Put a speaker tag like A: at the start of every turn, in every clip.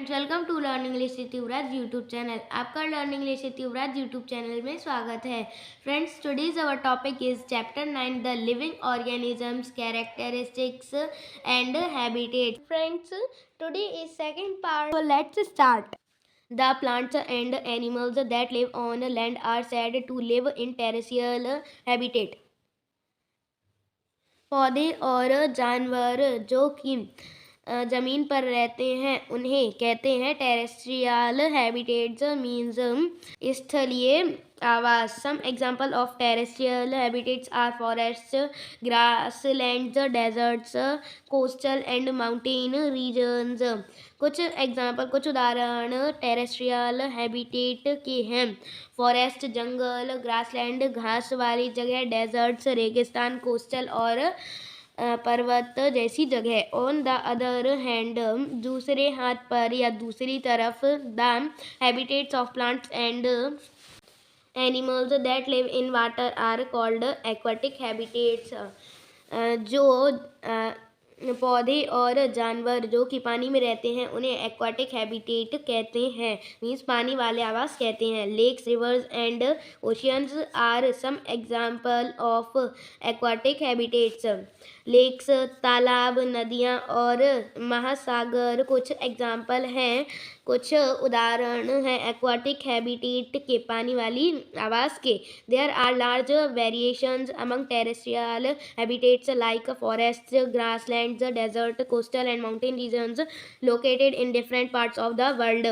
A: Welcome to learning English with Yuvraj YouTube channel. आपका learning English with Yuvraj YouTube channel में स्वागत है। Friends, today's our topic is chapter 9 the living organisms characteristics and habitat. Friends, today is second part, so let's start. The plants and animals that live on land are said to live in terrestrial habitat. पौधे और जानवर जो कि ज़मीन पर रहते हैं उन्हें कहते हैं टेरेस्ट्रियल हैबिटेट्स, मीन्स स्थलीय आवास। Some example of terrestrial habitats are forest, grasslands, deserts, coastal and mountain regions. कुछ उदाहरण टेरेस्ट्रियल हैबिटेट के हैं। फॉरेस्ट जंगल, ग्रासलैंड घास वाली जगह, डेजर्ट्स रेगिस्तान, कोस्टल और पर्वत जैसी जगह। ऑन द अदर हैंड, दूसरे हाथ पर या दूसरी तरफ, the habitats of plants and animals that live in water are called aquatic habitats. जो पौधे और जानवर जो कि पानी में रहते हैं उन्हें एक्वाटिक हैबिटेट कहते हैं, मीन्स पानी वाले आवास कहते हैं। Lakes, rivers and oceans are some example of aquatic habitats. Lakes, तालाब, नदियाँ और महासागर कुछ एग्जाम्पल हैं, कुछ उदाहरण हैं एक्वाटिक हैबिटेट के, पानी वाली आवास के। There are large variations among terrestrial habitats like forest, grasslands, desert, coastal and mountain regions located in different parts of the world.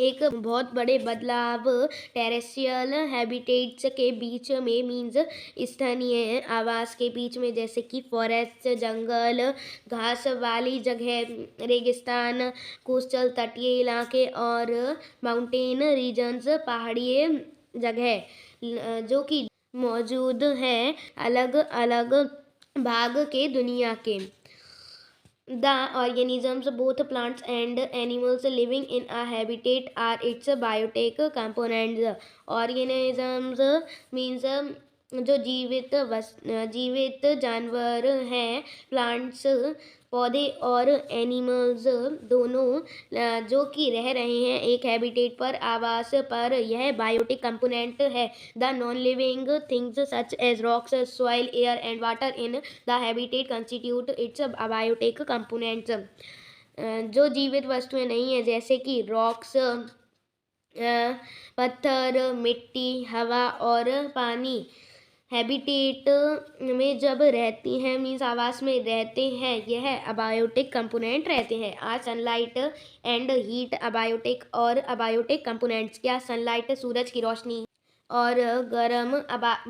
A: एक बहुत बड़े बदलाव टेरेस्ट्रियल हैबिटेट्स के बीच में, मीन्स स्थानीय आवास के बीच में, जैसे कि फॉरेस्ट जंगल, घास वाली जगह, रेगिस्तान, कोस्टल तटीय इलाके और माउंटेन रीजन्स पहाड़िए जगह, जो कि मौजूद हैं अलग अलग भाग के दुनिया के। The organisms, both plants and animals living in a habitat, are its biotic components. Organisms means जो जीवित जानवर हैं, प्लांट्स पौधे और एनिमल्स दोनों जो कि रह रहे हैं एक हैबिटेट पर, आवास पर, यह बायोटिक कंपोनेंट है। The non living things such as rocks, soil, air and water in the habitat constitute its biotic components. जो जीवित वस्तुएं नहीं है, जैसे कि रॉक्स, पत्थर, मिट्टी, हवा और पानी, हैबिटेट में जब रहती हैं, मीन्स आवास में रहते हैं, यह अबायोटिक कंपोनेंट रहते हैं। आज सनलाइट एंड हीट अबायोटिक और अबायोटिक कंपोनेंट्स। क्या सनलाइट, सूरज की रोशनी और गर्म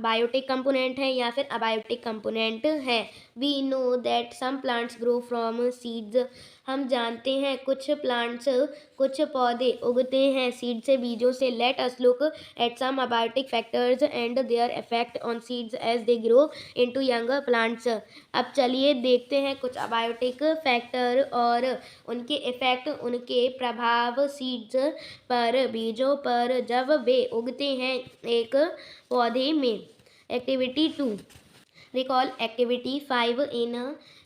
A: बायोटिक कंपोनेंट है या फिर अबायोटिक कंपोनेंट है? We know that some plants grow from seeds. हम जानते हैं कुछ प्लांट्स, कुछ पौधे उगते हैं सीड से, बीजों से। Let us look at some abiotic factors and their effect on seeds as they grow into younger plants. अब चलिए देखते हैं कुछ अबायोटिक फैक्टर और उनके इफेक्ट, उनके प्रभाव सीड्स पर, बीजों पर, जब वे उगते हैं एक पौधे में। Activity 2, recall activity 5 in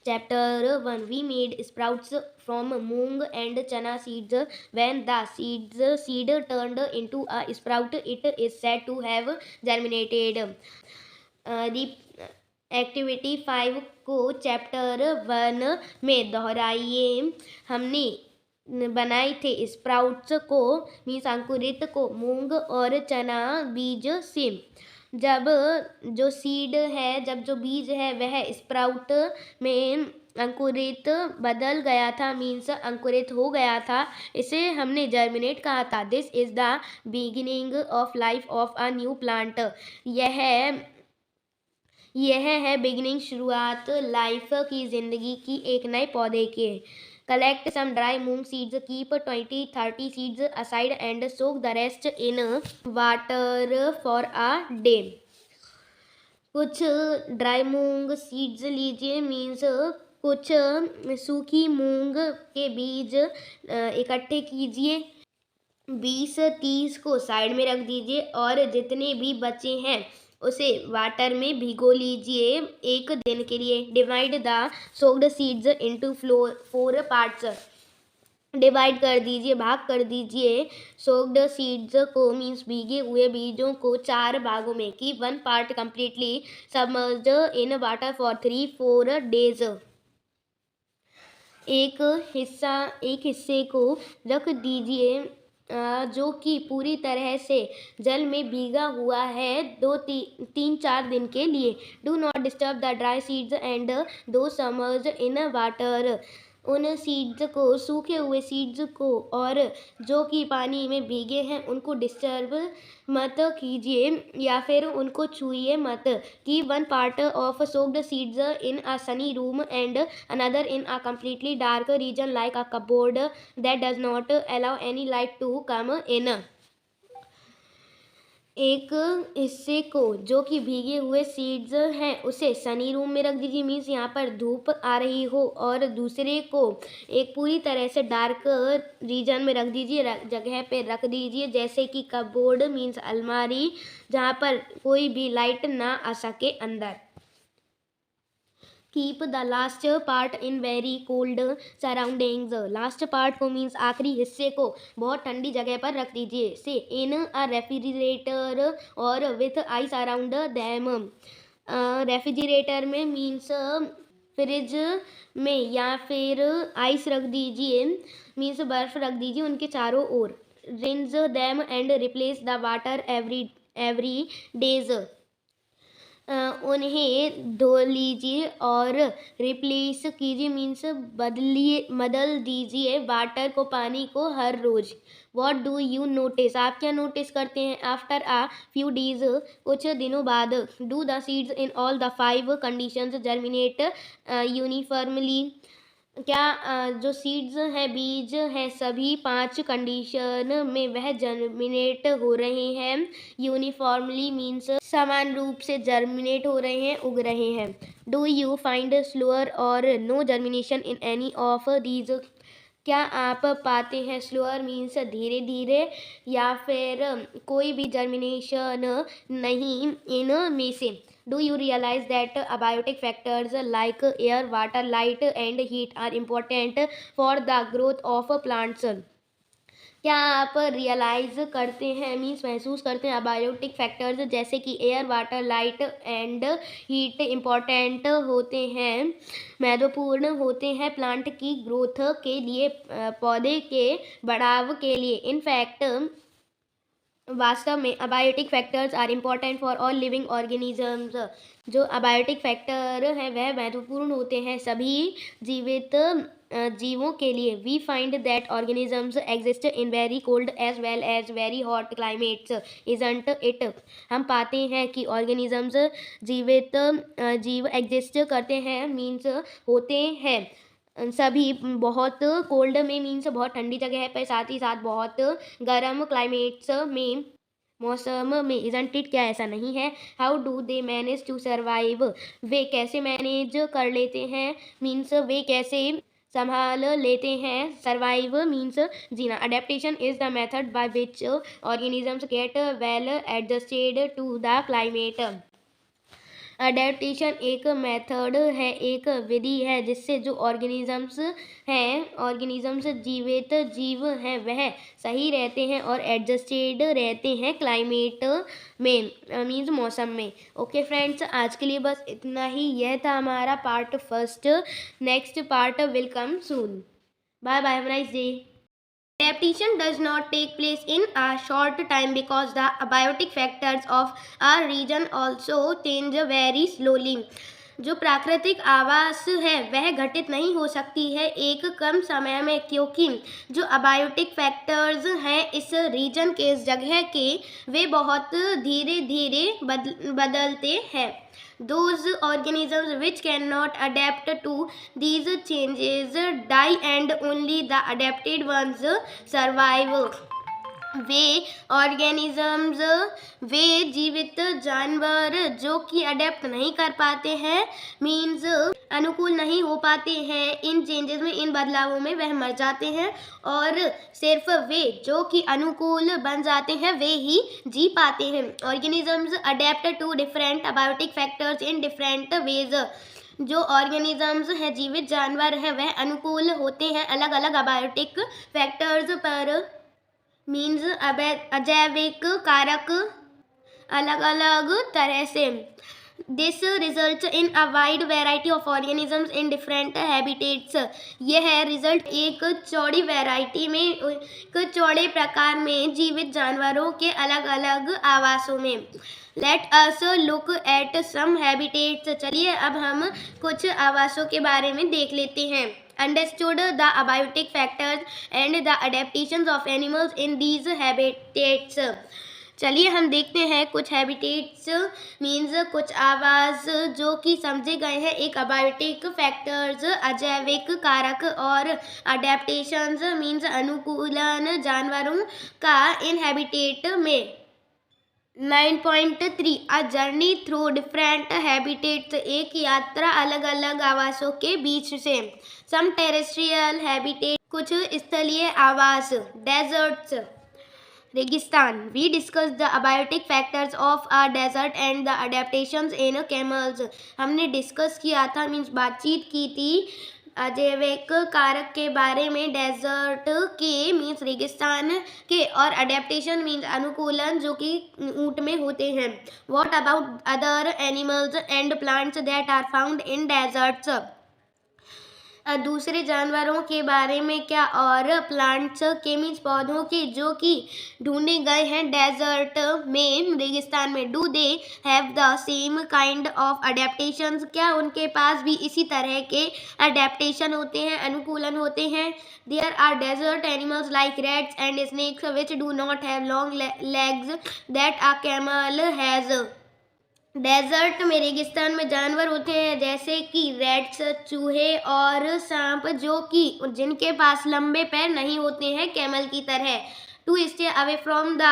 A: chapter 1. We made sprouts from moong and chana seeds. When the seed turned into a sprout, it is said to have germinated. Activity 5 को चैप्टर 1 में दोहराइए। हमने बनाए थे स्प्राउट्स को, मीन्स अंकुरित को, मूंग और चना बीज से। जब जो सीड है, जब जो बीज है वह स्प्राउट में अंकुरित बदल गया था, मीन्स अंकुरित हो गया था, इसे हमने जर्मिनेट कहा था। This is the beginning of life of a new plant. यह है बिगिनिंग, शुरुआत, लाइफ की, जिंदगी की एक नए पौधे के। Collect some dry moong seeds, keep 20-30 seeds aside and soak the rest in water for a day. कुछ ड्राई मूंग सीड्स लीजिए, मीन्स कुछ सूखी मूंग के बीज इकट्ठे कीजिए, 20-30 को साइड में रख दीजिए और जितने भी बचे हैं उसे वाटर में भिगो लीजिए 1 दिन के लिए। Divide the soaked seeds into 4 parts. Divide कर दीजिए, भाग कर दीजिए सोक्ड सीड्स को मीन्स भीगे हुए बीजों को 4 भागों में। Keep one part completely submerged in water for 3-4 days. एक हिस्से को रख दीजिए जो कि पूरी तरह से जल में भीगा हुआ है 3-4 दिन के लिए। Do not disturb the dry seeds and दो सबमर्ज्ड इन वाटर। उन सीड्स को, सूखे हुए सीड्स को और जो कि पानी में भीगे हैं उनको डिस्टर्ब मत कीजिए या फिर उनको छूइए मत। Keep one part of soaked seeds in a Sunny room and another in a completely dark region like a cupboard that does not allow any light to come in। एक हिस्से को जो कि भीगे हुए सीड्स हैं उसे सनी रूम में रख दीजिए, मीन्स यहाँ पर धूप आ रही हो, और दूसरे को एक पूरी तरह से डार्क रीजन में रख दीजिए, जगह पे रख दीजिए जैसे कि कपबोर्ड मीन्स अलमारी, जहाँ पर कोई भी लाइट ना आ सके अंदर। Keep the last part in very cold surroundings. Last part को मीन्स आखिरी हिस्से को बहुत ठंडी जगह पर रख दीजिए, से इन अ रेफ्रिजरेटर और with ice around them. Refrigerator में मीन्स फ्रिज में, या फिर आइस रख दीजिए मीन्स बर्फ रख दीजिए उनके चारों ओर। Rinse them and replace the water every days. उन्हें धो लीजिए और रिप्लेस कीजिए मीन्स बदल दीजिए वाटर को, पानी को हर रोज। वॉट डू यू नोटिस, आप क्या नोटिस करते हैं? आफ्टर आ फ्यू डेज, कुछ दिनों बाद। Do the seeds in all the 5 conditions germinate uniformly. क्या जो सीड्स हैं, बीज हैं, सभी 5 कंडीशन में वह जर्मिनेट हो रहे हैं। यूनिफॉर्मली मीन्स समान रूप से जर्मिनेट हो रहे हैं, उग रहे हैं। डू यू फाइंड स्लोअर और no germination in any of these, क्या आप पाते हैं स्लोअर मीन्स धीरे धीरे, या फिर कोई भी जर्मिनेशन नहीं इन में से। Do you realize that abiotic factors like air, water, light and heat are important for the growth of plants? क्या आप रियलाइज करते हैं मीन्स महसूस करते हैं अबायोटिक फैक्टर्स जैसे कि air, water, light and heat important होते हैं, महत्वपूर्ण होते हैं प्लांट की ग्रोथ के लिए, पौधे के बढ़ाव के लिए। इनफैक्ट वास्तव में abiotic factors are important for all living organisms. जो अबायोटिक फैक्टर हैं वह महत्वपूर्ण होते हैं सभी जीवित जीवों के लिए। We find that organisms exist in very cold as well as very hot climates, isn't it. हम पाते हैं कि ऑर्गेनिजम्स जीव एग्जिस्ट करते हैं मीन्स होते हैं सभी बहुत कोल्ड में मीन्स बहुत ठंडी जगह पर, साथ ही साथ बहुत गर्म क्लाइमेट्स में, मौसम में। इजंट इट, क्या ऐसा नहीं है? How do they manage to survive, वे कैसे मैनेज कर लेते हैं मीन्स वे कैसे संभाल लेते हैं। सर्वाइव मीन्स जीना। Adaptation is the method by which organisms get well adjusted to the climate. Adaptation एक मेथड है, एक विधि है जिससे जो ऑर्गेनिजम्स जीवित जीव हैं वह सही रहते हैं और एडजस्टेड रहते हैं क्लाइमेट में मीन्स मौसम में। ओके फ्रेंड्स, आज के लिए बस इतना ही। यह था हमारा part first. Next part will come soon. Bye bye, have a nice day. Adaptation does not take place in a short time because the abiotic factors of a region also change very slowly. जो प्राकृतिक आवास है वह घटित नहीं हो सकती है एक कम समय में, क्योंकि जो अबायोटिक फैक्टर्स हैं इस रीजन के, इस जगह के, वे बहुत धीरे धीरे बदलते हैं। Those organisms which cannot adapt to these changes die and only the adapted ones survive. वे ऑर्गेनिजम्स, वे जीवित जानवर जो कि अडेप्ट नहीं कर पाते हैं मीन्स अनुकूल नहीं हो पाते हैं इन चेंजेस में, इन बदलावों में, वह मर जाते हैं, और सिर्फ वे जो कि अनुकूल बन जाते हैं वे ही जी पाते हैं। Organisms adapt to different abiotic factors in different ways. जो ऑर्गेनिजम्स हैं, जीवित जानवर हैं, वह अनुकूल होते हैं अलग अलग अबायोटिक फैक्टर्स पर, मीन्स अजैविक कारक अलग अलग तरह से। This result in a wide variety of organisms in different habitats. यह रिजल्ट एक चौड़ी वैरायटी में, एक चौड़े प्रकार में जीवित जानवरों के अलग अलग आवासों में। Let us look at some habitats. चलिए अब हम कुछ आवासों के बारे में देख लेते हैं। Understood the abiotic factors and the adaptations of animals in these habitats। चलिए हम देखते हैं कुछ हैबिटेट्स मीन्स कुछ आवास जो कि समझे गए हैं एक अबायोटिक फैक्टर्स, अजैविक कारक और अडेप्टेशंस मीन्स अनुकूलन जानवरों का इन हैबिटेट में। 9.3 a journey through different habitats. एक यात्रा अलग अलग आवासों के बीच से। सम टेरेस्ट्रियल हैबिटेट, कुछ स्थलीय आवास। डेजर्ट्स, रेगिस्तान। We discuss the abiotic factors of a desert and the adaptations in camels. हमने डिस्कस किया था मीन्स बातचीत की थी अजैविक कारक के बारे में डेजर्ट के मीन्स रेगिस्तान के, और अडेप्टेशन मीन्स अनुकूलन जो कि ऊंट में होते हैं। What about other animals and plants that are found in deserts. दूसरे जानवरों के बारे में क्या, और प्लांट्स के मीन्स पौधों के जो कि ढूंढे गए हैं डेजर्ट में, रेगिस्तान में। Do they have the same kind of adaptations. क्या उनके पास भी इसी तरह के अडेप्टेशन होते हैं, अनुकूलन होते हैं। There are desert animals like rats and snakes which do not have long legs that a camel has. Desert में, रेगिस्तान में जानवर होते हैं जैसे कि रैट्स, चूहे और सांप जो कि जिनके पास लंबे पैर नहीं होते हैं कैमल की तरह। To stay away from the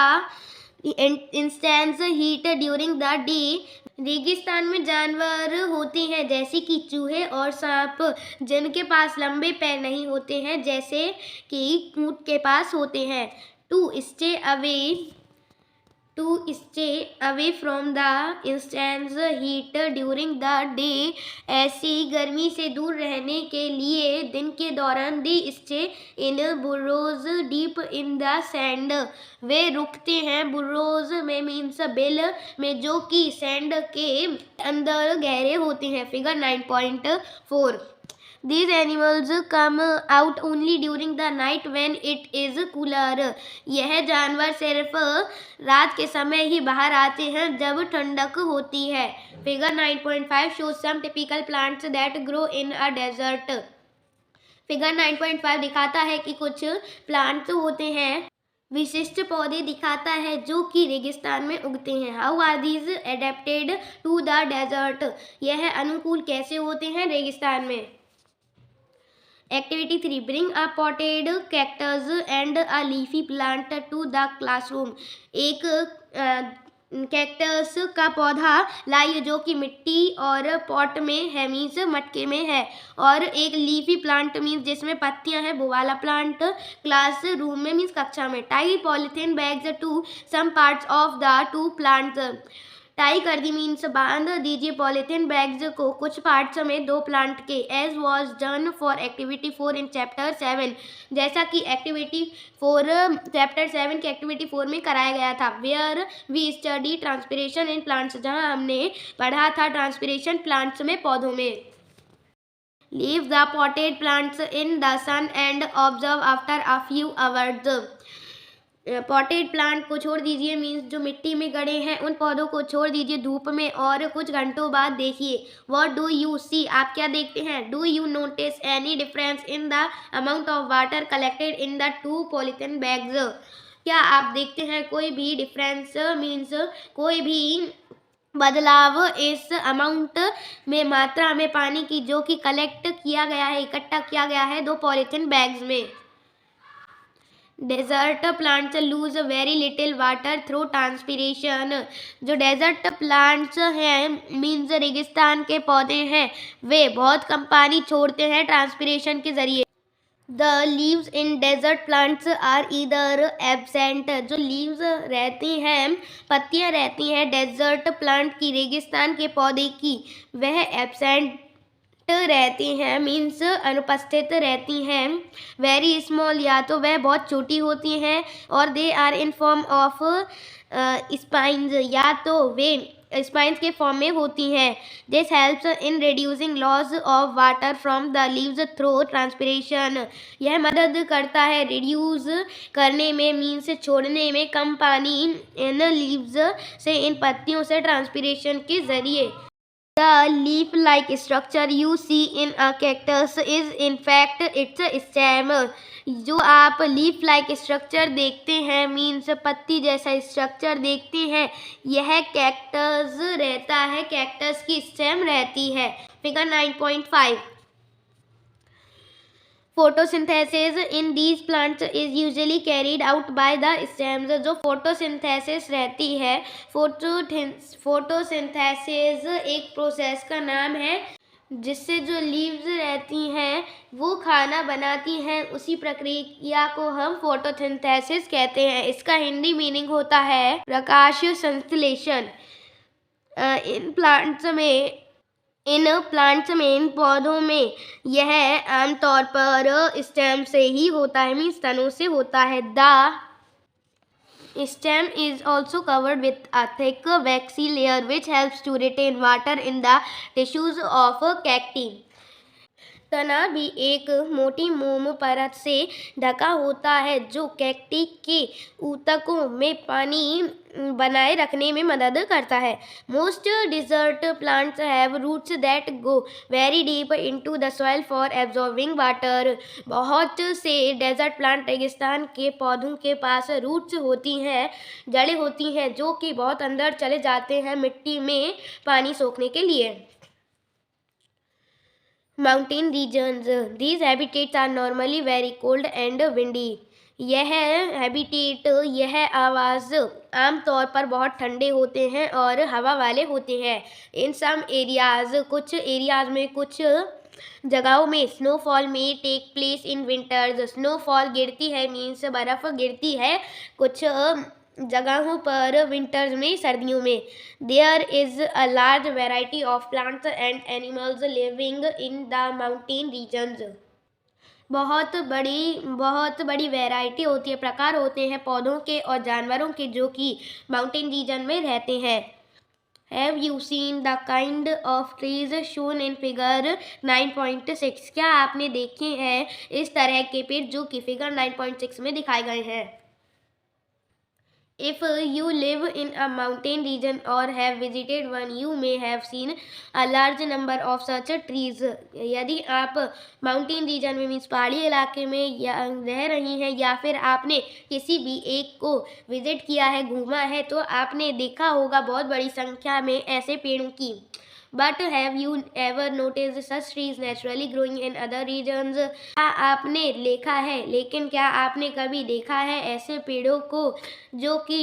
A: intense heat during the day. रेगिस्तान में जानवर होते हैं जैसे कि चूहे और सांप जिनके पास लंबे पैर नहीं होते हैं जैसे कि ऊंट के पास होते हैं। To stay away from the intense heat during the day. ऐसी गर्मी से दूर रहने के लिए दिन के दौरान they stay in burrows deep in the sand. वे रुकते हैं बुर्रोज में मीन्स बिल में जो कि सैंड के अंदर गहरे होते हैं। Figure 9.4। These animals come out only during the night when it is cooler। यह जानवर सिर्फ रात के समय ही बाहर आते हैं जब ठंडक होती है। Figure 9.5 shows some typical plants that grow in a desert। Figure 9.5 दिखाता है कि कुछ प्लांट्स होते हैं, विशिष्ट पौधे दिखाता है जो कि रेगिस्तान में उगते हैं। How are these adapted to the desert. यह अनुकूल कैसे होते हैं रेगिस्तान में। Activity 3 bring a potted cactus and a leafy plant to the classroom। एक कैक्टस का पौधा लाइए जो कि मिट्टी और पॉट में है मीन्स मटके में है, और एक लीफी प्लांट मीन्स जिसमें पत्तियां हैं वो वाला प्लांट क्लास रूम में मीन्स कक्षा में। Tie polythene bags to some parts of the two plants. Tie कर दी मीन्स बांध दीजिए पॉलीथीन बैग्स को कुछ पार्ट्स में दो प्लांट के। As was done for activity 4 in chapter 7। जैसा कि एक्टिविटी 4 चैप्टर 7 की एक्टिविटी 4 में कराया गया था। Where we study transpiration in plants, जहां हमने पढ़ा था ट्रांसपिरेशन प्लांट्स में, पौधों में। Leave the potted plants in the sun and observe after a few hours. Potted plant को छोड़ दीजिए मीन्स जो मिट्टी में गड़े हैं उन पौधों को छोड़ दीजिए धूप में और कुछ घंटों बाद देखिए। व्हाट डू यू सी, आप क्या देखते हैं। Do you notice any difference in the amount of water collected in the two polythene bags. क्या आप देखते हैं कोई भी डिफरेंस मीन्स कोई भी बदलाव इस अमाउंट में, मात्रा में पानी की जो कि कलेक्ट किया गया है, इकट्ठा किया गया है दो पॉलीथीन बैग्स में। Desert plants lose very little water through transpiration. जो डेजर्ट प्लांट्स हैं मीन्स रेगिस्तान के पौधे हैं वे बहुत कम पानी छोड़ते हैं ट्रांसपिरेशन के जरिए। The leaves in desert plants are either absent. जो लीव्स रहती हैं, पत्तियां रहती हैं डेजर्ट प्लांट की, रेगिस्तान के पौधे की, वह एब्सेंट रहती हैं मीन्स अनुपस्थित रहती हैं। वेरी स्मॉल, या तो वह बहुत छोटी होती हैं, और they are in form of spines, या तो वे स्पाइन्स के फॉर्म में होती हैं। This helps in reducing loss of water from the leaves through transpiration. यह मदद करता है रिड्यूस करने में मीन्स छोड़ने में कम पानी इन लीव्स से, इन पत्तियों से ट्रांसपिरेशन के जरिए। The leaf-like structure you see in a cactus is in fact its stem. जो आप लीफ लाइक स्ट्रक्चर देखते हैं मीन्स पत्ती जैसा स्ट्रक्चर देखते हैं, यह कैक्टस रहता है, कैक्टस की स्टेम रहती है। Figure 9.5। Photosynthesis in these plants is usually carried out by the stems. जो फोटोसिंथेसिस रहती है, फोटोसिंथेसिस एक प्रोसेस का नाम है जिससे जो लीव्स रहती हैं वो खाना बनाती हैं। उसी प्रक्रिया को हम फोटोसिंथेसिस कहते हैं। इसका हिंदी मीनिंग होता है प्रकाश संश्लेषण। इन पौधों में यह आमतौर पर स्टेम से ही होता है मीन्स तनों से होता है। The stem is also covered with a thick waxy layer which helps to retain water in the tissues of cacti. तना भी एक मोटी मोम परत से ढका होता है जो कैक्टी के ऊतकों में पानी बनाए रखने में मदद करता है। Most desert plants have roots that go very deep into the soil for absorbing water. बहुत से डेजर्ट प्लांट रेगिस्तान के पौधों के पास रूट्स होती हैं, जड़ें होती हैं जो कि बहुत अंदर चले जाते हैं मिट्टी में पानी सोखने के लिए। Mountain regions. These habitats are normally very cold and windy. यह हैबिटेट, यह आवास आमतौर पर बहुत ठंडे होते हैं और हवा वाले होते हैं। इन सम एरियाज, कुछ एरियाज में, कुछ जगहों में स्नोफॉल में take place in winters. Snowfall गिरती है मीन्स बर्फ गिरती है कुछ जगहों पर विंटर्स में, सर्दियों में। There is a large variety of plants and animals living in the mountain regions. बहुत बड़ी वैरायटी होती है, प्रकार होते हैं पौधों के और जानवरों के जो कि माउंटेन रीजन में रहते हैं। Have you seen the kind of trees shown in figure 9.6? क्या आपने देखे हैं इस तरह के पेड़ जो कि फिगर 9.6 में दिखाए गए हैं? If you live in a mountain region or have visited one, you may have seen a large number of such trees. यदि आप माउंटेन रीजन में मीन्स पहाड़ी इलाके में या रह रही हैं या फिर आपने किसी भी एक को विजिट किया है, घूमा है, तो आपने देखा होगा बहुत बड़ी संख्या में ऐसे पेड़ों की। But have you ever noticed such trees naturally growing in other regions? आपने देखा है, लेकिन क्या आपने कभी देखा है ऐसे पेड़ों को जो कि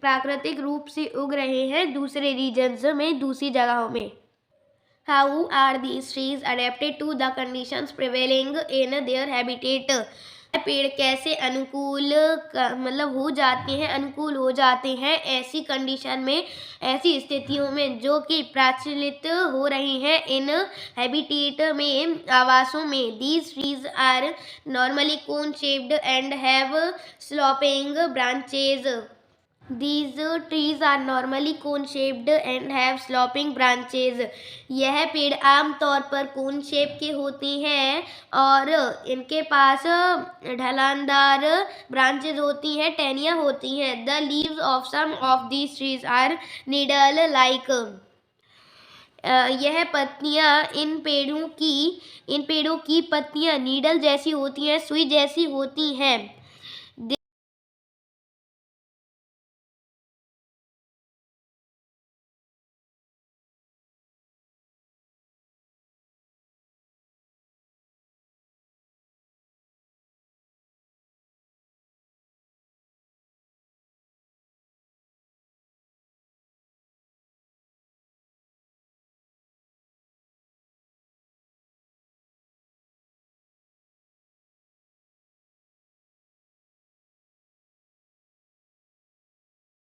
A: प्राकृतिक रूप से उग रहे हैं दूसरे रीजन्स में, दूसरी जगहों में? How are these trees adapted to the conditions prevailing in their habitat? पेड़ कैसे अनुकूल हो जाते हैं ऐसी कंडीशन में, ऐसी स्थितियों में जो कि प्रचलित हो रही हैं इन हैबिटेट में, आवासों में। These trees are normally cone shaped and have sloping branches. These trees are normally cone shaped and have sloping branches. यह पेड़ आमतौर पर कोन शेप के होते हैं और इनके पास ढलानदार ब्रांचेज होती हैं, टहनियाँ होती हैं। The leaves of some of these trees are needle like. यह पत्तियाँ इन पेड़ों की पत्तियाँ नीडल जैसी होती हैं, सुई जैसी होती हैं।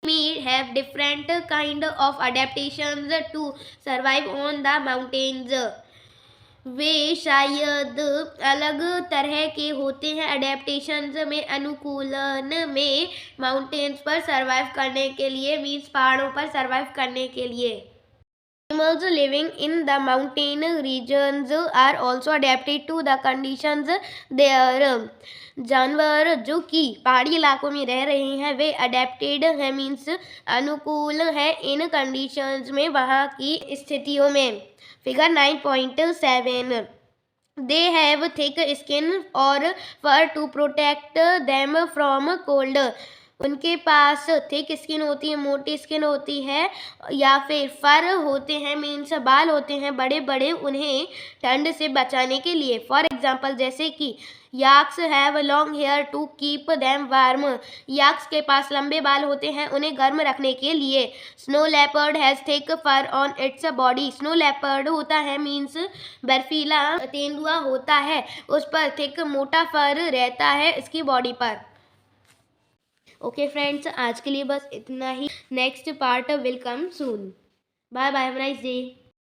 A: May have different kind of adaptations to survive on the mountains. वे शायद अलग तरह के होते हैं अडेप्टेशंस में, अनुकूलन में, माउंटेन्स पर सर्वाइव करने के लिए, मीन्स पहाड़ों पर सर्वाइव करने के लिए। Animals living in the mountain regions are also adapted to the conditions there. जानवर जो कि पहाड़ी इलाकों में रह रहे हैं वे अडेप्टेड है, मीन्स अनुकूल है इन कंडीशंस में, वहाँ की स्थितियों में। Figure 9.7 They have thick skin or fur to protect them from cold. उनके पास थिक स्किन होती है, मोटी स्किन होती है, या फिर फर होते हैं, मीन्स बाल होते हैं बड़े बड़े, उन्हें ठंड से बचाने के लिए। फॉर एग्जाम्पल जैसे कि yaks have long hair to keep them warm. Yaks के पास लंबे बाल होते हैं उन्हें गर्म रखने के लिए। Snow leopard has thick fur on its body. Snow leopard होता है, मीन्स बर्फीला तेंदुआ होता है, उस पर थिक मोटा फर रहता है इसकी बॉडी पर। ओके फ्रेंड्स, आज के लिए बस इतना ही। Next part will come soon. Bye bye, have a nice day.